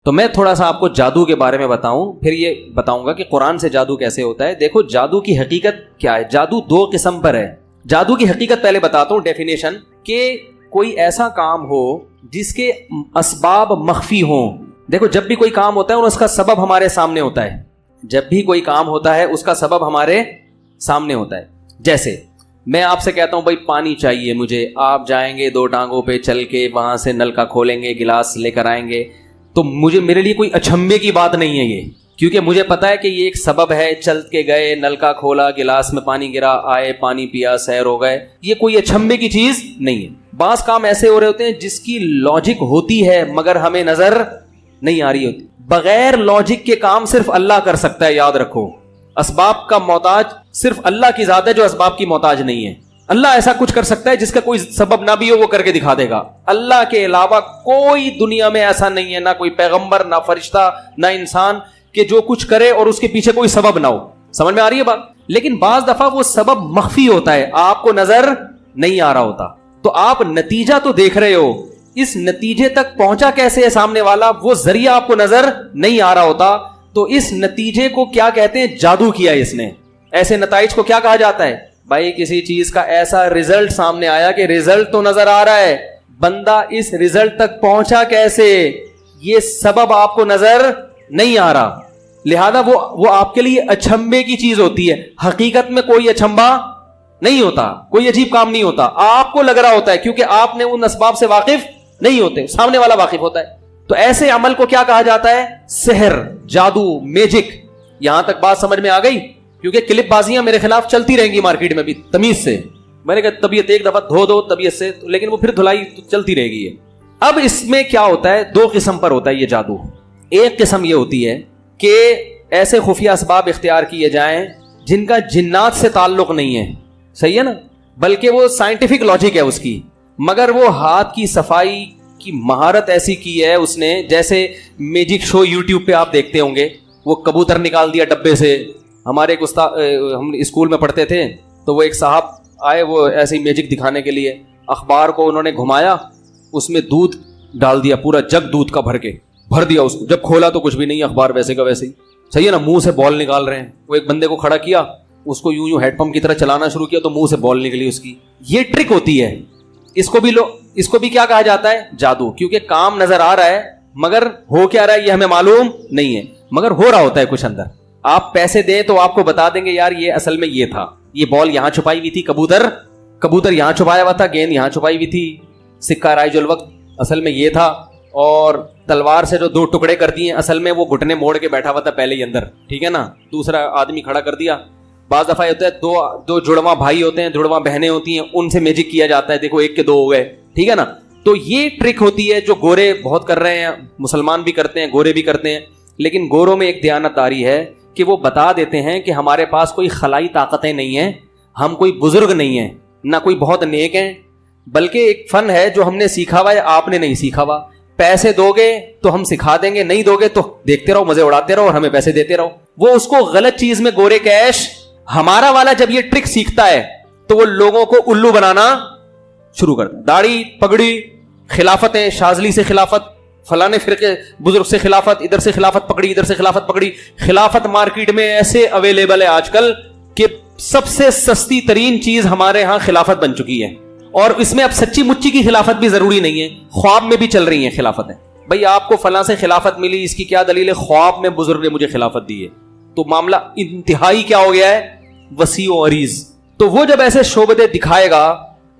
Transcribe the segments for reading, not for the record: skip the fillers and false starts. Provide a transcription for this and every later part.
تو میں تھوڑا سا آپ کو جادو کے بارے میں بتاؤں، پھر یہ بتاؤں گا کہ قرآن سے جادو کیسے ہوتا ہے. دیکھو جادو کی حقیقت کیا ہے. جادو دو قسم پر ہے. جادو کی حقیقت پہلے بتاتا ہوں ڈیفینیشن، کہ کوئی ایسا کام ہو جس کے اسباب مخفی ہوں. دیکھو جب بھی کوئی کام ہوتا ہے اور اس کا سبب ہمارے سامنے ہوتا ہے، جب بھی کوئی کام ہوتا ہے اس کا سبب ہمارے سامنے ہوتا ہے. جیسے میں آپ سے کہتا ہوں بھائی پانی چاہیے مجھے، آپ جائیں گے 2 ٹانگوں پہ چل کے وہاں سے نل کا کھولیں گے، گلاس لے کر آئیں گے، تو میرے لیے کوئی اچھمبے کی بات نہیں ہے یہ، کیونکہ مجھے پتا ہے کہ یہ ایک سبب ہے. چل کے گئے، نل کا کھولا، گلاس میں پانی گرا، آئے پانی پیا، سیر ہو گئے. یہ کوئی اچھمبے کی چیز نہیں ہے. بعض کام ایسے ہو رہے ہوتے ہیں جس کی لاجک ہوتی ہے مگر ہمیں نظر نہیں آ رہی ہوتی. بغیر لاجک کے کام صرف اللہ کر سکتا ہے، یاد رکھو. اسباب کا محتاج صرف اللہ کی ذات ہے جو اسباب کی محتاج نہیں ہے. اللہ ایسا کچھ کر سکتا ہے جس کا کوئی سبب نہ بھی ہو، وہ کر کے دکھا دے گا. اللہ کے علاوہ کوئی دنیا میں ایسا نہیں ہے، نہ کوئی پیغمبر، نہ فرشتہ، نہ انسان، کہ جو کچھ کرے اور اس کے پیچھے کوئی سبب نہ ہو. سمجھ میں آ رہی ہے بات؟ لیکن بعض دفعہ وہ سبب مخفی ہوتا ہے، آپ کو نظر نہیں آ رہا ہوتا. تو آپ نتیجہ تو دیکھ رہے ہو، اس نتیجے تک پہنچا کیسے ہے سامنے والا، وہ ذریعہ آپ کو نظر نہیں آ رہا ہوتا. تو اس نتیجے کو کیا کہتے ہیں؟ جادو کیا اس نے. ایسے نتائج کو کیا کہا جاتا ہے؟ بھائی کسی چیز کا ایسا رزلٹ سامنے آیا کہ رزلٹ تو نظر آ رہا ہے، بندہ اس رزلٹ تک پہنچا کیسے، یہ سبب آپ کو نظر نہیں آ رہا. لہذا وہ آپ کے لیے اچھمبے کی چیز ہوتی ہے. حقیقت میں کوئی اچھمبا نہیں ہوتا، کوئی عجیب کام نہیں ہوتا. آپ کو لگ رہا ہوتا ہے کیونکہ آپ نے ان اسباب سے واقف نہیں ہوتے، سامنے والا واقف ہوتا ہے. تو ایسے عمل کو کیا کہا جاتا ہے؟ سحر، جادو، میجک. یہاں تک بات سمجھ میں آ گئی؟ کیونکہ کلپ بازیاں میرے خلاف چلتی رہیں گی مارکیٹ میں بھی تمیز سے. میں نے کہا طبیعت ایک دفعہ دھو دو طبیعت سے، لیکن وہ پھر دھلائی تو چلتی رہے گی. اب اس میں کیا ہوتا ہے؟ 2 قسم پر ہوتا ہے یہ جادو. ایک قسم یہ ہوتی ہے کہ ایسے خفیہ اسباب اختیار کیے جائیں جن کا جنات سے تعلق نہیں ہے، صحیح ہے نا، بلکہ وہ سائنٹیفک لاجک ہے اس کی، مگر وہ ہاتھ کی صفائی کی مہارت ایسی کی ہے اس نے. جیسے میجک شو یوٹیوب پہ آپ دیکھتے ہوں گے، وہ کبوتر نکال دیا ڈبے سے. ہمارے ایک استاد، ہم اسکول میں پڑھتے تھے، تو وہ ایک صاحب آئے، وہ ایسے ہی میجک دکھانے کے لیے. اخبار کو انہوں نے گھمایا، اس میں دودھ ڈال دیا، پورا جگ دودھ کا بھر دیا اس کو. جب کھولا تو کچھ بھی نہیں، اخبار ویسے کا ویسے ہی. صحیح ہے نا، منہ سے بال نکال رہے ہیں. وہ ایک بندے کو کھڑا کیا، اس کو یوں ہیڈ پمپ کی طرح چلانا شروع کیا تو منہ سے بال نکلی اس کی. یہ ٹرک ہوتی ہے. اس کو بھی کیا کہا جاتا ہے؟ جادو. کیونکہ کام نظر آ رہا ہے مگر ہو کیا رہا ہے یہ ہمیں معلوم نہیں ہے، مگر ہو رہا ہوتا ہے کچھ اندر. آپ پیسے دیں تو آپ کو بتا دیں گے یار یہ اصل میں یہ تھا، یہ بال یہاں چھپائی ہوئی تھی، کبوتر یہاں چھپایا ہوا تھا، گیند یہاں چھپائی ہوئی تھی، سکہ رائج الوقت اصل میں یہ تھا، اور تلوار سے جو 2 ٹکڑے کر دیے اصل میں وہ گھٹنے موڑ کے بیٹھا ہوا تھا پہلے ہی اندر. ٹھیک ہے نا، دوسرا آدمی کھڑا کر دیا. بعض دفعہ ہوتا ہے دو جڑواں بھائی ہوتے ہیں، جڑواں بہنیں ہوتی ہیں، ان سے میجک کیا جاتا ہے. دیکھو 1 کے 2 ہو گئے. ٹھیک ہے نا. تو یہ ٹرک ہوتی ہے جو گورے بہت کر رہے ہیں، مسلمان بھی کرتے ہیں، گورے بھی کرتے ہیں. لیکن گوروں میں ایک دیانتداری ہے کہ وہ بتا دیتے ہیں کہ ہمارے پاس کوئی خلائی طاقتیں نہیں ہیں، ہم کوئی بزرگ نہیں ہیں، نہ کوئی بہت نیک ہیں، بلکہ ایک فن ہے جو ہم نے سیکھا ہوا ہے، آپ نے نہیں سیکھا ہوا. پیسے دو گے تو ہم سکھا دیں گے، نہیں دو گے تو دیکھتے رہو، مزے اڑاتے رہو اور ہمیں پیسے دیتے رہو. وہ اس کو غلط چیز میں گورے کیش. ہمارا والا جب یہ ٹرک سیکھتا ہے تو وہ لوگوں کو الو بنانا شروع کرتا ہے. داڑھی پگڑی، خلافتیں، شاذلی سے خلافت، فلانے فرقے بزرگ سے خلافت، ادھر سے خلافت پکڑی، ادھر سے خلافت پکڑی. خلافت مارکیٹ میں ایسے اویلیبل ہے آج کل کہ سب سے سستی ترین چیز ہمارے ہاں خلافت بن چکی ہے. اور اس میں اب سچی مچی کی خلافت بھی ضروری نہیں ہے، خواب میں بھی چل رہی ہیں خلافتیں. بھئی آپ کو فلاں سے خلافت ملی، اس کی کیا دلیل ہے؟ خواب میں بزرگ نے مجھے خلافت دی ہے. تو معاملہ انتہائی کیا ہو گیا ہے؟ وسیع و عریض. تو وہ جب ایسے شعبدے دکھائے گا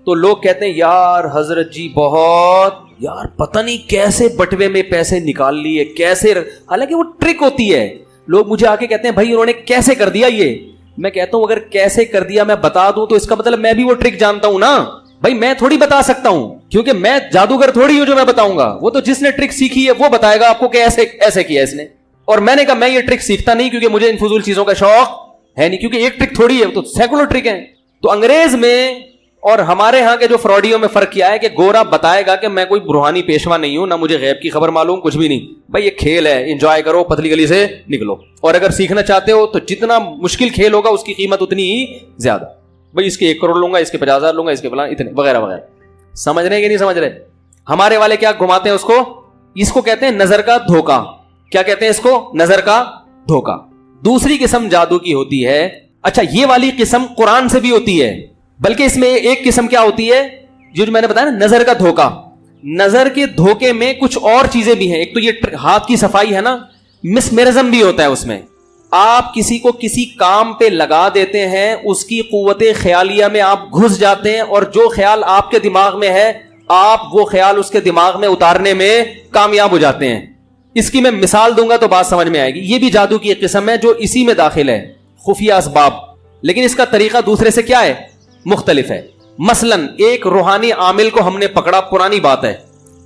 تو لوگ کہتے ہیں یار حضرت جی بہت، یار پتہ نہیں کیسے بٹوے میں پیسے نکال لیے، کیسے. حالانکہ وہ ٹرک ہوتی ہے. لوگ مجھے آ کے کہتے ہیں بھائی انہوں نے کیسے کر دیا یہ. میں کہتا ہوں اگر کیسے کر دیا میں بتا دوں تو اس کا مطلب میں بھی وہ ٹرک جانتا ہوں نا. بھائی میں تھوڑی بتا سکتا ہوں، کیونکہ میں جادوگر تھوڑی ہوں جو میں بتاؤں گا. وہ تو جس نے ٹرک سیکھی ہے وہ بتائے گا آپ کو کہ ایسے کیا اس نے. اور میں نے کہا میں یہ ٹرک سیکھتا نہیں کیونکہ مجھے ان فضول چیزوں کا شوق ہے نہیں، کیونکہ ایک ٹرک تھوڑی ہے، تو سینکڑوں ٹرک ہیں. تو انگریز میں اور ہمارے ہاں کے جو فراڈیوں میں فرق کیا ہے کہ گورا بتائے گا کہ میں کوئی روحانی پیشوا نہیں ہوں، نہ مجھے غیب کی خبر معلوم، کچھ بھی نہیں. بھائی یہ کھیل ہے، انجوائے کرو، پتلی گلی سے نکلو. اور اگر سیکھنا چاہتے ہو تو جتنا مشکل کھیل ہوگا اس کی قیمت اتنی ہی زیادہ. بھائی اس کے 1 کروڑ لوں گا، اس کے 50,000 لوں گا، اس کے فلاں اتنے وغیرہ وغیرہ. سمجھ رہے کہ نہیں سمجھ رہے؟ ہمارے والے کیا گھماتے ہیں اس کو اس کو کہتے ہیں نظر کا دھوکا. کیا کہتے ہیں اس کو؟ نظر کا دھوکا. دوسری قسم جادو کی ہوتی ہے. اچھا یہ والی قسم قرآن سے بھی ہوتی ہے, بلکہ اس میں ایک قسم کیا ہوتی ہے جو میں نے بتایا نا, نظر کا دھوکا. نظر کے دھوکے میں کچھ اور چیزیں بھی ہیں. ایک تو یہ ہاتھ کی صفائی ہے نا, مسمرزم بھی ہوتا ہے اس میں. آپ کسی کو کسی کام پہ لگا دیتے ہیں, اس کی قوت خیالیہ میں آپ گھس جاتے ہیں, اور جو خیال آپ کے دماغ میں ہے آپ وہ خیال اس کے دماغ میں اتارنے میں کامیاب ہو جاتے ہیں. اس کی میں مثال دوں گا تو بات سمجھ میں آئے گی. یہ بھی جادو کی ایک قسم ہے جو اسی میں داخل ہے, خفیہ اسباب, لیکن اس کا طریقہ دوسرے سے کیا ہے؟ مختلف ہے. مثلا ایک روحانی عامل کو ہم نے پکڑا, پرانی بات ہے,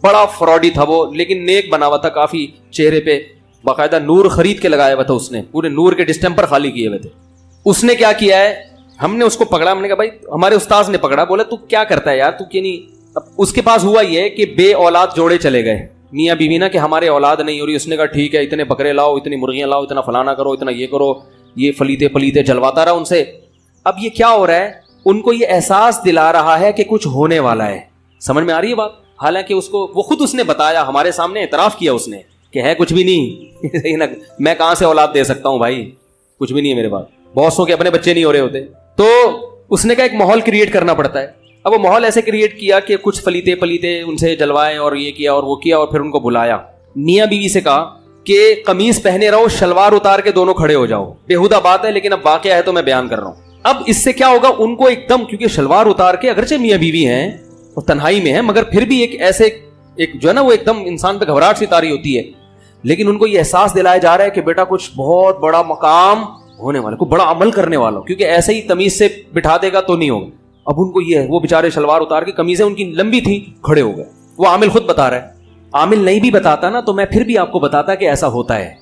بڑا فراڈی تھا وہ, لیکن نیک بنا ہوا تھا کافی, چہرے پہ باقاعدہ نور خرید کے لگایا ہوا تھا, اس نے پورے نور کے ڈسٹمپر خالی کیے ہوئے تھے. اس نے کیا کیا ہے, ہم نے اس کو پکڑا, ہم نے کہا بھائی, ہمارے استاذ نے پکڑا, بولا تو کیا کرتا ہے یار, تو کیا نہیں. اس کے پاس ہوا یہ کہ بے اولاد جوڑے چلے گئے, میاں بیوی نا, کہ ہمارے اولاد نہیں ہو رہی. اس نے کہا ٹھیک ہے, اتنے بکرے لاؤ, اتنی مرغیاں لاؤ, اتنا فلانا کرو, اتنا یہ کرو, یہ فلیتے پلیتے جلواتا رہا ان سے. اب یہ کیا ہو رہا ہے, ان کو یہ احساس دلا رہا ہے کہ کچھ ہونے والا ہے. سمجھ میں آ رہی ہے بات؟ حالانکہ اس کو وہ خود اس نے بتایا, ہمارے سامنے اعتراف کیا اس نے کہ ہے کچھ بھی نہیں. میں کہاں سے اولاد دے سکتا ہوں بھائی, کچھ بھی نہیں ہے میرے پاس. بہت کے اپنے بچے نہیں ہو رہے ہوتے. تو اس نے کہا ایک ماحول کریٹ کرنا پڑتا ہے. اب وہ ماحول ایسے کریٹ کیا کہ کچھ فلیتے پلیتے ان سے جلوائے, اور یہ کیا اور وہ کیا, اور پھر ان کو بلایا. میاں بیوی سے کہا کہ قمیص پہنے رہو, شلوار اتار کے دونوں کھڑے ہو جاؤ. بےہودہ بات ہے لیکن اب واقعہ ہے تو میں بیان کر رہا ہوں. اب اس سے کیا ہوگا, ان کو ایک دم, کیونکہ شلوار اتار کے, اگرچہ میاں بیوی ہیں اور تنہائی میں ہیں, مگر پھر بھی ایک ایسے ایک جو ہے نا وہ ایک دم انسان پہ گھبراہٹ سی تاری ہوتی ہے. لیکن ان کو یہ احساس دلایا جا رہا ہے کہ بیٹا کچھ بہت بڑا مقام ہونے والا, کوئی بڑا عمل کرنے والا, کیونکہ ایسے ہی تمیز سے بٹھا دے گا تو نہیں ہوگا. اب ان کو یہ ہے, وہ بیچارے شلوار اتار کے, قمیضیں ان کی لمبی تھی, کھڑے ہو گئے. وہ عامل خود بتا رہا ہے. عامل نہیں بھی بتاتا نا تو میں پھر بھی آپ کو بتاتا کہ ایسا ہوتا ہے.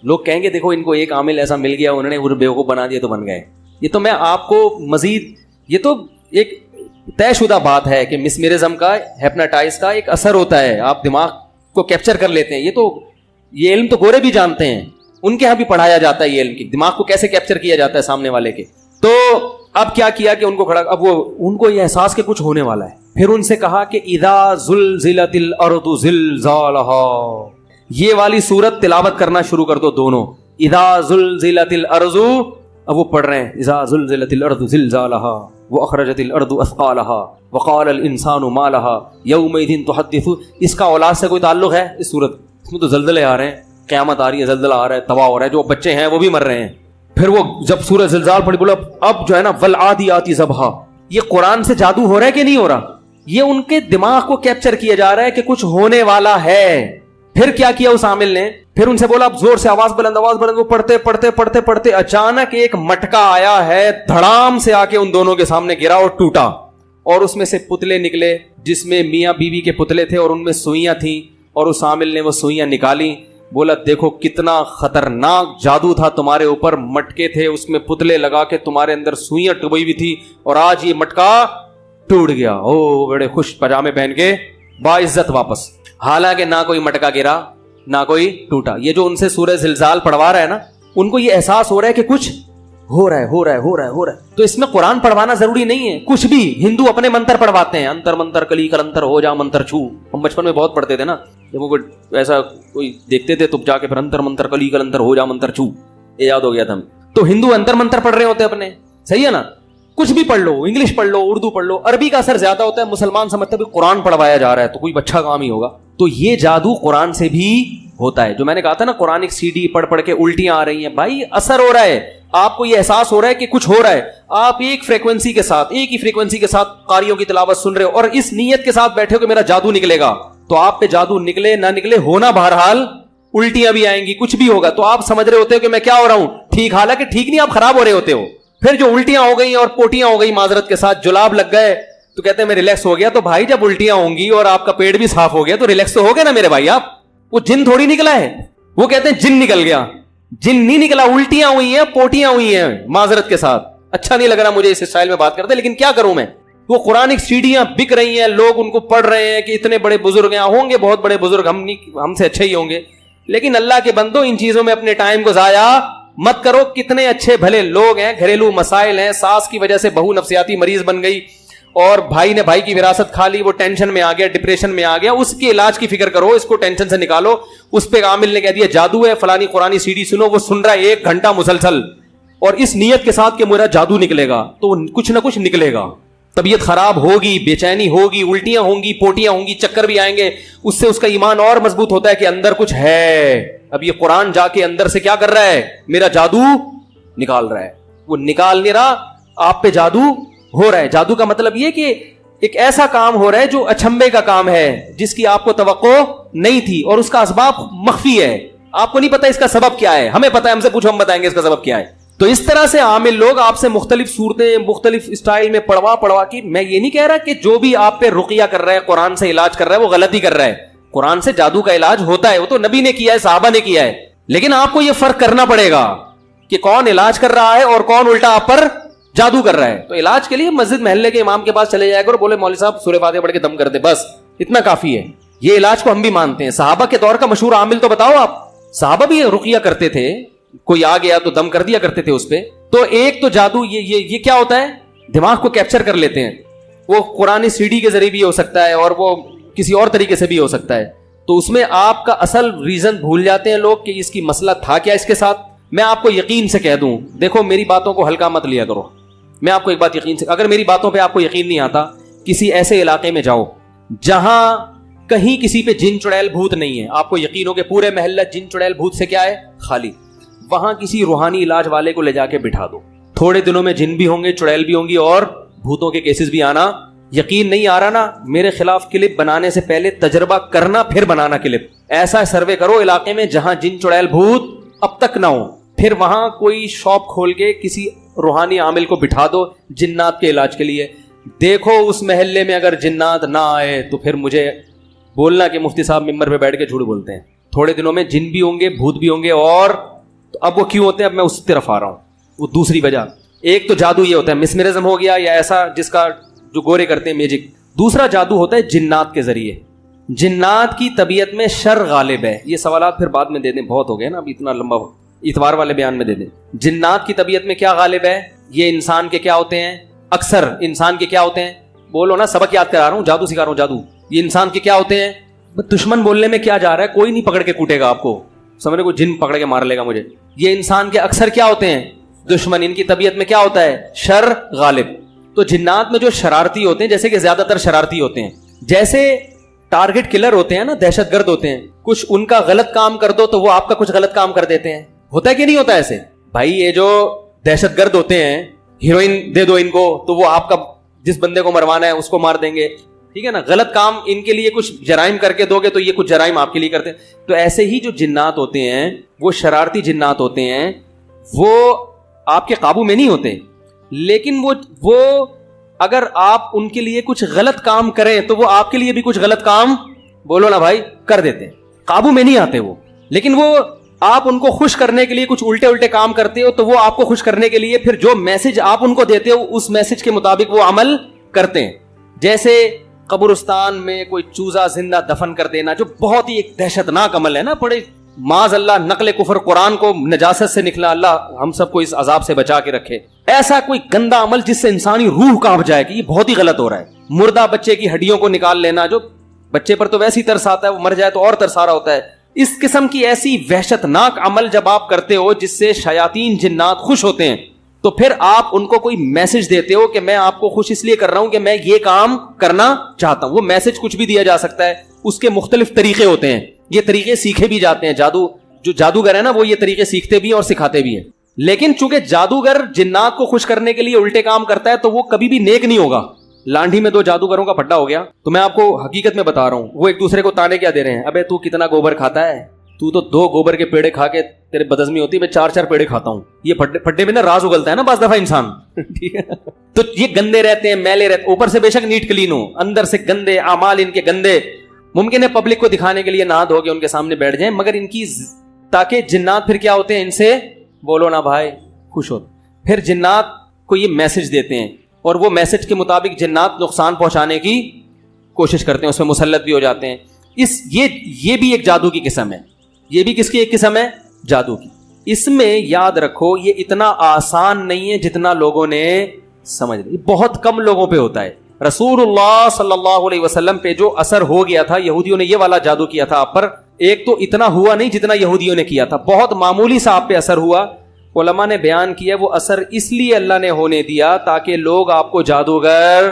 لوگ کہیں گے دیکھو ان کو ایک عامل ایسا مل گیا, انہوں نے وہ بیوقوف بنا دیا تو بن گئے. یہ تو میں آپ کو مزید, یہ تو ایک طے شدہ بات ہے کہ مسمرزم کا, ہیپناٹائز کا ایک اثر ہوتا ہے, آپ دماغ کو کیپچر کر لیتے ہیں. یہ علم تو گورے بھی جانتے ہیں, ان کے ہاں بھی پڑھایا جاتا ہے یہ علم, کی دماغ کو کیسے کیپچر کیا جاتا ہے سامنے والے کے. تو اب کیا کیا کہ ان کو کھڑا, اب وہ ان کو یہ احساس کہ کچھ ہونے والا ہے. پھر ان سے کہا کہ اذا زلزلت الارض زلزالہا, یہ والی سورت تلاوت کرنا شروع کر دو دونوں. اذا زلزلت الارض, اب وہ پڑھ رہے ہیں اذا زلزلت الارض زلزالہا واخرجت الارض اثقالہا وقال الانسان ما لہا یومئذ تحدث. اس کا اولاد سے کوئی تعلق ہے اس سورت؟ اس میں تو زلزلے آ رہے ہیں, قیامت آ رہی ہے, زلزلہ آ رہا ہے, تباہ ہو رہا ہے, جو بچے ہیں وہ بھی مر رہے ہیں. پھر وہ جب سورۃ زلزال پڑھی, بولا اب جو ہے نا والعادیات ضبحا. یہ قرآن سے جادو ہو رہا ہے کہ نہیں ہو رہا؟ یہ ان کے دماغ کو کیپچر کیا جا رہا ہے کہ کچھ ہونے والا ہے. پھر کیا کیا اس عامل نے, پھر ان سے بولا اب زور سے آواز بلند, آواز بلند. وہ پڑھتے پڑھتے پڑھتے پڑھتے اچانک ایک مٹکا آیا ہے, دھڑام سے آ کے ان دونوں کے سامنے گرا اور ٹوٹا, اور اس میں سے پتلے نکلے جس میں میاں بیوی کے پتلے تھے, اور ان میں سوئیاں تھیں, اور اس عامل نے وہ سوئیاں نکالی. بولا دیکھو کتنا خطرناک جادو تھا تمہارے اوپر, مٹکے تھے اس میں پتلے لگا کے تمہارے اندر سوئیاں ٹبوئی ہوئی تھی, اور آج یہ مٹکا ٹوٹ گیا. او بڑے خوش پجامے پہن کے باعزت واپس. حالانکہ نہ کوئی مٹکا گرا نہ کوئی ٹوٹا. یہ جو ان سے سورہ زلزال پڑھوا رہا ہے نا, ان کو یہ احساس ہو رہا ہے کہ کچھ ہو رہا ہے, ہو رہا ہے, ہو رہا ہے, ہو رہا ہے. تو اس میں قرآن پڑھوانا ضروری نہیں ہے کچھ بھی. ہندو اپنے منتر پڑھواتے ہیں, انتر منتر کلی کلنتر ہو جا منتر چھو. ہم بچپن میں بہت پڑھتے تھے نا, جب وہ ایسا کوئی دیکھتے تھے تو جا کے پھر انتر منتر کلی کلنتر ہو جا منتر چھو, یہ یاد ہو گیا تھا. تو ہندو انتر منتر پڑھ رہے ہوتے اپنے, صحیح ہے نا. کچھ بھی پڑھ لو, انگلش پڑھ لو, اردو پڑھ لو, عربی کا اثر زیادہ ہوتا ہے. مسلمان سمجھتا ہے کہ قرآن پڑھوایا جا رہا ہے تو کوئی اچھا کام ہی ہوگا. تو یہ جادو قرآن سے بھی ہوتا ہے. جو میں نے کہا تھا نا قرآن ایک CD پڑھ پڑھ کے الٹیاں آ رہی ہیں, بھائی اثر ہو رہا ہے, آپ کو یہ احساس ہو رہا ہے کہ کچھ ہو رہا ہے. آپ ایک فریکوینسی کے ساتھ, ایک ہی فریکوینسی کے ساتھ قاریوں کی تلاوت سن رہے ہو, اور اس نیت کے ساتھ بیٹھے ہو کہ میرا جادو نکلے گا. تو آپ پہ جادو نکلے نہ نکلے, ہونا بہرحال الٹیاں بھی آئیں گی, کچھ بھی ہوگا. تو آپ سمجھ رہے ہوتے ہو کہ میں کیا ہو رہا ہوں ٹھیک, حالانکہ ٹھیک نہیں, آپ خراب ہو رہے ہوتے ہو. پھر جو الٹیاں ہو گئی اور پوٹیاں ہو گئی, معذرت کے ساتھ جلاب لگ گئے, تو کہتے ہیں میں ریلیکس ہو گیا. تو بھائی جب الٹیاں ہوں گی اور آپ کا پیٹ بھی صاف ہو گیا تو ریلیکس تو ہو گیا نا میرے بھائی. آپ وہ جن تھوڑی نکلا ہے, وہ کہتے ہیں جن نکل گیا. جن نہیں نکلا, الٹیاں ہوئی ہیں, پوٹیاں ہوئی ہیں, معذرت کے ساتھ. اچھا نہیں لگ رہا مجھے اس اسٹائل میں بات کرتے, لیکن کیا کروں میں. وہ قرآن سیڑھیاں بک رہی ہیں, لوگ ان کو پڑھ رہے ہیں کہ اتنے بڑے بزرگ ہیں, ہوں گے بہت بڑے بزرگ, ہم سے اچھے ہی ہوں گے, لیکن اللہ کے بندو ان چیزوں میں اپنے ٹائم کو ضائع مت کرو. کتنے اچھے بھلے لوگ ہیں, گھریلو مسائل ہیں, ساس کی وجہ سے بہو نفسیاتی مریض بن گئی, اور بھائی نے بھائی کی وراثت کھا لی, وہ ٹینشن میں آ گیا, ڈپریشن میں آ گیا, اس کے علاج کی فکر کرو, اس کو ٹینشن سے نکالو. اس پہ عامل نے کہہ دیا جادو ہے, فلانی قرآنی سی ڈی سنو, وہ سن رہا ہے 1 گھنٹہ مسلسل, اور اس نیت کے ساتھ کہ میرا جادو نکلے گا, تو کچھ نہ کچھ نکلے گا. طبیعت خراب ہوگی, بے چینی ہوگی, الٹیاں ہوں گی, پوٹیاں ہوں گی, چکر بھی آئیں گے. اس سے اس کا ایمان اور مضبوط ہوتا ہے کہ اندر کچھ ہے. اب یہ قرآن جا کے اندر سے کیا کر رہا ہے, میرا جادو نکال رہا ہے. وہ نکال نہیں رہا, آپ پہ جادو ہو رہا ہے. جادو کا مطلب یہ کہ ایک ایسا کام ہو رہا ہے جو اچھمبے کا کام ہے, جس کی آپ کو توقع نہیں تھی, اور اس کا اسباب مخفی ہے, آپ کو نہیں پتا اس کا سبب کیا ہے. ہمیں پتا ہے, ہم سے پوچھو, ہم بتائیں گے اس کا سبب کیا ہے. تو اس طرح سے عامل لوگ آپ سے مختلف صورتیں, مختلف اسٹائل میں پڑھوا کے, میں یہ نہیں کہہ رہا کہ جو بھی آپ پہ رقیہ کر رہا ہے, قرآن سے علاج کر رہا ہے, وہ غلطی کر رہا ہے. قرآن سے جادو کا علاج ہوتا ہے, وہ تو نبی نے کیا ہے, صحابہ نے کیا ہے. لیکن آپ کو یہ فرق کرنا پڑے گا کہ کون علاج کر رہا ہے اور کون الٹا آپ پر جادو کر رہا ہے. تو علاج کے لیے مسجد محلے کے امام کے پاس چلے جائے گا اور بولے مولوی صاحب سورہ فاتحہ پڑھ کے دم کر دے, بس اتنا کافی ہے. یہ علاج کو ہم بھی مانتے ہیں. صحابہ کے دور کا مشہور عامل تو بتاؤ آپ. صحابہ بھی رقیہ کرتے تھے, کوئی آ گیا تو دم کر دیا کرتے تھے اس پہ. تو ایک تو جادو یہ کیا ہوتا ہے, دماغ کو کیپچر کر لیتے ہیں. وہ قرآن سی ڈی کے ذریعے بھی ہو سکتا ہے, اور وہ کسی اور طریقے سے بھی ہو سکتا ہے. تو اس میں آپ کا اصل ریزن بھول جاتے ہیں لوگ کہ اس کی مسئلہ تھا کیا اس کے ساتھ. میں آپ کو یقین سے کہہ دوں, دیکھو میری باتوں کو ہلکا مت لیا کرو. میں آپ کو ایک بات یقین سے, اگر میری باتوں پہ آپ کو یقین نہیں آتا, کسی ایسے علاقے میں جاؤ جہاں کہیں کسی پہ جن چڑیل بھوت نہیں ہے, آپ کو یقین ہو کہ پورے محلہ جن چڑیل بھوت سے کیا ہے, خالی. وہاں کسی روحانی علاج والے کو لے جا کے بٹھا دو, تھوڑے دنوں میں جن بھی ہوں گے, چڑیل بھی ہوں گی, اور بھوتوں کے کیسز بھی آنا. یقین نہیں آ رہا نا, میرے خلاف کلپ بنانے سے پہلے تجربہ کرنا, پھر بنانا کلپ. ایسا سروے کرو علاقے میں جہاں جن چڑیل بھوت اب تک نہ ہو, پھر وہاں کوئی شاپ کھول کے کسی روحانی عامل کو بٹھا دو جنات کے علاج کے لیے. دیکھو اس محلے میں اگر جنات نہ آئے تو پھر مجھے بولنا کہ مفتی صاحب ممبر پہ بیٹھ کے جھوٹ بولتے ہیں. تھوڑے دنوں میں جن بھی ہوں گے, بھوت بھی ہوں گے. اور اب وہ کیوں ہوتے ہیں, اب میں اس طرف آ رہا ہوں. وہ دوسری وجہ, ایک تو جادو یہ ہوتا ہے مسمرزم ہو گیا, یا ایسا جس کا جو گورے کرتے ہیں میجک. دوسرا جادو ہوتا ہے جنات کے ذریعے. جنات کی طبیعت میں شر غالب ہے. یہ سوالات پھر بعد میں دے دیں, بہت ہو گئے نا اب, اتنا لمبا اتوار والے بیان میں دے دیں. جنات کی طبیعت میں کیا غالب ہے, یہ انسان کے کیا ہوتے ہیں, اکثر انسان کے کیا ہوتے ہیں, بولو نا, سبق یاد کرا رہا ہوں, جادو سکھا رہا ہوں. جادو یہ انسان کے کیا ہوتے ہیں. دشمن بولنے میں کیا جا رہا ہے, کوئی نہیں پکڑ کے کوٹے گا آپ کو, سمجھنے کو جن پکڑ کے مار لے گا مجھے. یہ انسان کے اکثر کیا ہوتے ہیں, دشمن. ان کی طبیعت میں کیا ہوتا ہے, شر غالب. تو جنات میں جو شرارتی ہوتے ہیں, جیسے کہ زیادہ تر شرارتی ہوتے ہیں, جیسے ٹارگٹ کلر ہوتے ہیں نا, دہشت گرد ہوتے ہیں, کچھ ان کا غلط کام کر دو تو وہ آپ کا کچھ غلط کام کر دیتے ہیں. ہوتا ہے کہ نہیں ہوتا ایسے بھائی. یہ جو دہشت گرد ہوتے ہیں, ہیروئن دے دو ان کو تو وہ آپ کا جس بندے کو مروانا ہے اس کو مار دیں گے, ٹھیک ہے نا. غلط کام ان کے لیے کچھ جرائم کر کے دو گے تو یہ کچھ جرائم آپ کے لیے کرتے ہیں. تو ایسے ہی جو جنات ہوتے ہیں, وہ شرارتی جنات ہوتے ہیں, وہ آپ کے قابو میں نہیں ہوتے, لیکن وہ اگر آپ ان کے لیے کچھ غلط کام کریں تو وہ آپ کے لیے بھی کچھ غلط کام, بولو نا بھائی, کر دیتے ہیں. قابو میں نہیں آتے وہ, لیکن وہ آپ ان کو خوش کرنے کے لیے کچھ الٹے کام کرتے ہو, تو وہ آپ کو خوش کرنے کے لیے پھر جو میسج آپ ان کو دیتے ہو اس میسج کے مطابق وہ عمل کرتے ہیں. جیسے قبرستان میں کوئی چوزا زندہ دفن کر دینا, جو بہت ہی ایک دہشت ناک عمل ہے نا, بڑے معاذ اللہ نقل کفر, قرآن کو نجاست سے نکلا, اللہ ہم سب کو اس عذاب سے بچا کے رکھے. ایسا کوئی گندا عمل جس سے انسانی روح کانپ جائے کہ یہ بہت ہی غلط ہو رہا ہے. مردہ بچے کی ہڈیوں کو نکال لینا, جو بچے پر تو ویسے ہی ترس آتا ہے, وہ مر جائے تو اور ترس آ رہا ہوتا ہے. اس قسم کی ایسی وحشت ناک عمل جب آپ کرتے ہو جس سے شیاطین جنات خوش ہوتے ہیں, تو پھر آپ ان کو کوئی میسج دیتے ہو کہ میں آپ کو خوش اس لیے کر رہا ہوں کہ میں یہ کام کرنا چاہتا ہوں. وہ میسج کچھ بھی دیا جا سکتا ہے, اس کے مختلف طریقے ہوتے ہیں, یہ طریقے سیکھے بھی جاتے ہیں. جو جادوگر ہے نا, وہ یہ طریقے سیکھتے بھی ہیں اور سکھاتے بھی ہیں. لیکن چونکہ جادوگر جنات کو خوش کرنے کے لیے الٹے کام کرتا ہے, تو وہ کبھی بھی نیک نہیں ہوگا. لانڈھی میں 2 جادوگروں کا پھڈا ہو گیا, تو میں آپ کو حقیقت میں بتا رہا ہوں, وہ ایک دوسرے کو تانے کیا دے رہے ہیں, ابے تو کتنا گوبر کھاتا ہے, تو 2 گوبر کے پیڑے کھا کے تیرے بدہضمی ہوتی ہے, میں 4 پیڑے کھاتا ہوں. یہ پھڈے میں نا راز اگلتا ہے نا بعض دفعہ انسان, ٹھیک ہے. تو یہ گندے رہتے ہیں, میلے رہتے, اوپر سے بے شک نیٹ کلین ہو, اندر سے گندے اعمال ان کے گندے. ممکن ہے پبلک کو دکھانے کے لیے نہا دھو کے ان کے سامنے بیٹھ جائیں, مگر ان کی تاکہ جنات پھر کیا ہوتے ہیں, ان سے بولو نا بھائی, خوش ہوتے. پھر جنات کو یہ میسج دیتے ہیں, اور وہ میسج کے مطابق جنات نقصان پہنچانے کی کوشش کرتے ہیں, اس میں مسلط بھی ہو جاتے ہیں. یہ بھی ایک جادو کی قسم ہے. یہ بھی کس کی ایک قسم ہے, جادو کی. اس میں یاد رکھو یہ اتنا آسان نہیں ہے جتنا لوگوں نے سمجھ لیا. بہت کم لوگوں پہ ہوتا ہے. رسول اللہ صلی اللہ علیہ وسلم پہ جو اثر ہو گیا تھا، یہودیوں نے یہ والا جادو کیا تھا آپ پر، ایک تو اتنا ہوا نہیں جتنا یہودیوں نے کیا تھا، بہت معمولی سا آپ پہ اثر ہوا. علماء نے بیان کیا وہ اثر اس لیے اللہ نے ہونے دیا تاکہ لوگ آپ کو جادوگر